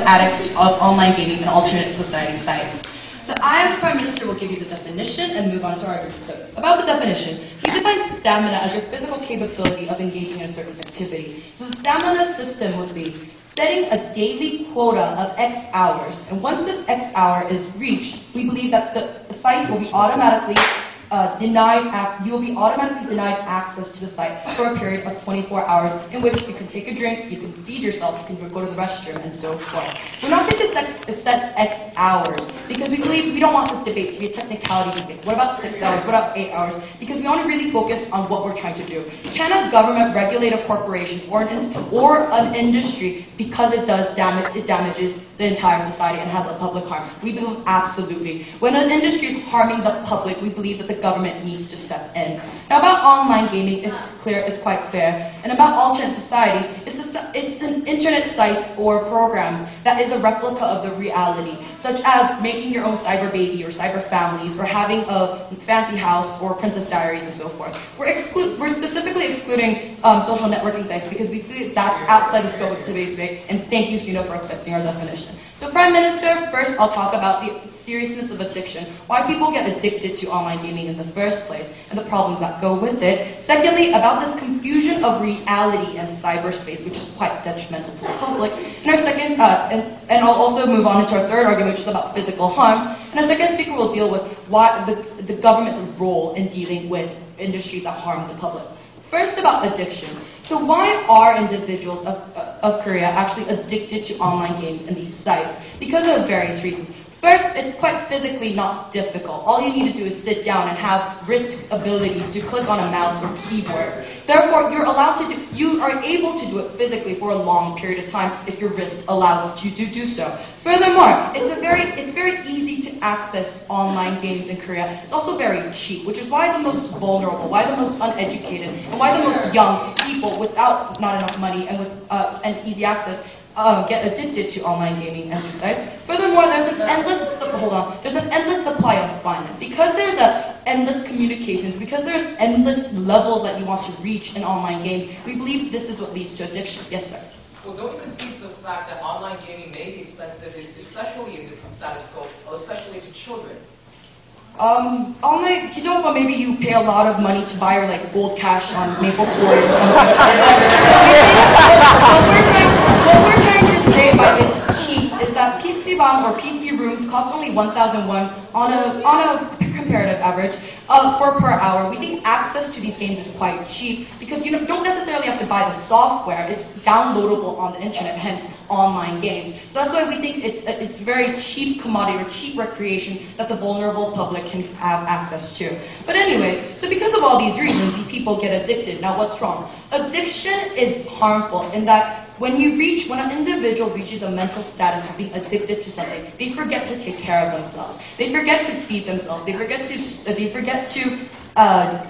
addicts of online gaming and alternate society sites. So I, as the Prime Minister, will give you the definition and move on to our argument. So, about the definition, we define stamina as your physical capability of engaging in a certain activity. So the stamina system would be setting a daily quota of X hours, and once this X hour is reached, we believe that the site will be automatically you will be automatically denied access to the site for a period of 24 hours, in which you can take a drink, you can feed yourself, you can go to the restroom, and so forth. We're not going to set X hours, because we believe we don't want this debate to be a technicality debate. What about 6 hours? What about 8 hours? Because we want to really focus on what we're trying to do. Can a government regulate a corporation or an industry because it damages the entire society and has a public harm? We believe absolutely. When an industry is harming the public, we believe that the government needs to step in. Now, about online gaming, it's quite clear. And about alternate societies, it's an internet sites or programs that is a replica of the reality, such as making your own cyber baby or cyber families, or having a fancy house or Princess Diaries and so forth. We're specifically excluding social networking sites because we feel that's outside the scope of today's debate. And thank you, SNUDA, for accepting our definition. So, Prime Minister, first I'll talk about the seriousness of addiction, why people get addicted to online gaming in the first place, and the problems that go with it. Secondly, about this confusion of reality and cyberspace, which is quite detrimental to the public. And our second, and I'll also move on into our third argument, which is about physical harms. And our second speaker will deal with why the government's role in dealing with industries that harm the public. First, about addiction. So why are individuals of Korea actually addicted to online games and these sites? Because of various reasons. First, it's quite physically not difficult. All you need to do is sit down and have wrist abilities to click on a mouse or keyboards. Therefore, you are able to do it physically for a long period of time if your wrist allows you to do so. Furthermore, it's very easy to access online games in Korea. It's also very cheap, which is why the most vulnerable, why the most uneducated, and why the most young people without not enough money and with easy access get addicted to online gaming and these sites. Furthermore, there's an endless supply of fun. Because there's endless communications, because there's endless levels that you want to reach in online games, we believe this is what leads to addiction. Yes, sir. Well, don't you concede the fact that online gaming may be expensive, especially in the status quo, or especially to children? Online, maybe you pay a lot of money to buy your gold cash on Maple Story or something. What we're trying to say by it's cheap is that PC bang or PC rooms cost only 1,000 won on a comparative average per hour. We think access to these games is quite cheap because you don't necessarily have to buy the software. It's downloadable on the internet, hence online games. So that's why we think it's very cheap commodity or cheap recreation that the vulnerable public can have access to. But anyways, so because of all these reasons, these people get addicted. Now what's wrong? Addiction is harmful in that when an individual reaches a mental status of being addicted to something, they forget to take care of themselves. They forget to feed themselves. They forget to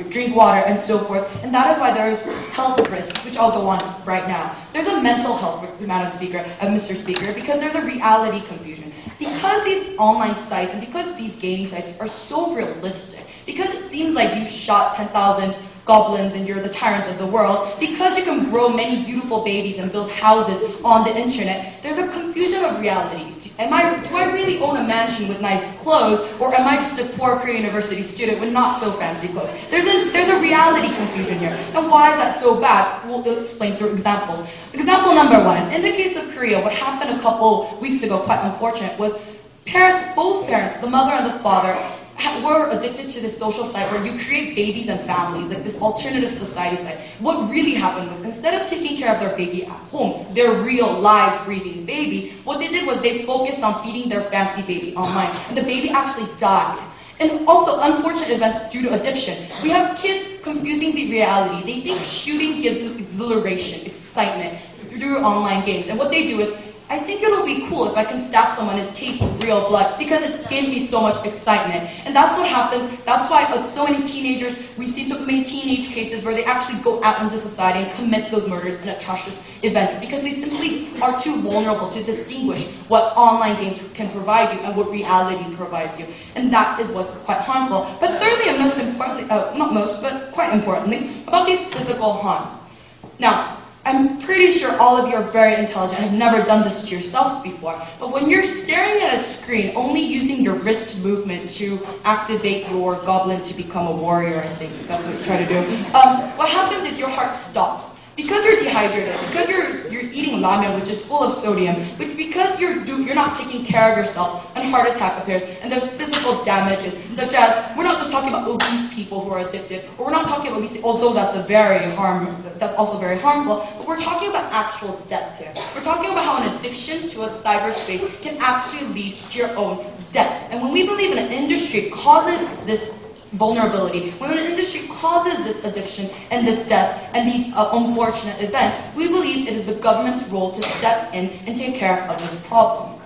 drink water and so forth. And that is why there's health risks, which I'll go on right now. There's a mental health risk, Mr. Speaker, because there's a reality confusion. Because these online sites and because these gaming sites are so realistic, because it seems like you shot 10,000 goblins and you're the tyrants of the world, because you can grow many beautiful babies and build houses on the internet, there's a confusion of reality. Do I really own a mansion with nice clothes, or am I just a poor Korean university student with not so fancy clothes? There's a reality confusion here. And why is that so bad? We'll explain through examples. Example number one, in the case of Korea, what happened a couple weeks ago, quite unfortunate, was both parents, the mother and the father, were addicted to this social site where you create babies and families, like this alternative society site. What really happened was, instead of taking care of their baby at home, their real, live, breathing baby, what they did was they focused on feeding their fancy baby online, and the baby actually died. And also, unfortunate events due to addiction. We have kids confusing the reality. They think shooting gives them exhilaration, excitement through online games, and what they do is, I think it'll be cool if I can stab someone and taste real blood because it gave me so much excitement. And that's what happens. That's why so many teenagers, we see so many teenage cases where they actually go out into society and commit those murders and atrocious events because they simply are too vulnerable to distinguish what online games can provide you and what reality provides you. And that is what's quite harmful. But thirdly, and most importantly, not most, but quite importantly, about these physical harms. Now, I'm pretty sure all of you are very intelligent and have never done this to yourself before. But when you're staring at a screen, only using your wrist movement to activate your goblin to become a warrior, I think that's what you try to do, what happens is your heart stops. Because you're dehydrated, because you're eating ramen, which is full of sodium, but because you're not taking care of yourself, and heart attack appears, and there's physical damages, such as, we're not just talking about obese people who are addicted, or we're not talking about obesity, although that's also very harmful, but we're talking about actual death here. We're talking about how an addiction to a cyberspace can actually lead to your own death. And when we believe in an industry causes this vulnerability, when an industry causes this addiction and this death and these unfortunate events, we believe it is the government's role to step in and take care of this problem.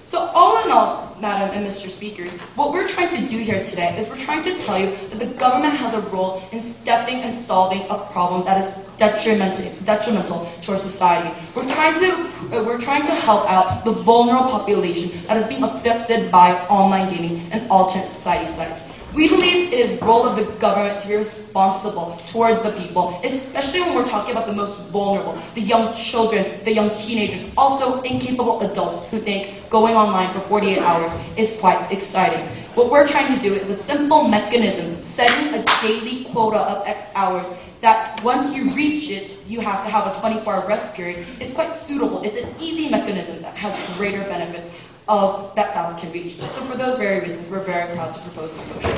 So all in all, Madam and Mr. Speakers, what we're trying to do here today is we're trying to tell you that the government has a role in stepping and solving a problem that is detrimental to our society. We're trying to help out the vulnerable population that is being affected by online gaming and alternate society sites. We believe it is the role of the government to be responsible towards the people, especially when we're talking about the most vulnerable, the young children, the young teenagers, also incapable adults who think going online for 48 hours is quite exciting. What we're trying to do is a simple mechanism, setting a daily quota of X hours that once you reach it, you have to have a 24-hour rest period. It's quite suitable. It's an easy mechanism that has greater benefits that South can reach. So for those very reasons, we're very proud to propose this motion.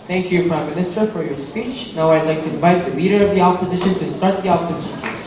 Thank you, Prime Minister, for your speech. Now I'd like to invite the Leader of the Opposition to start the opposition case.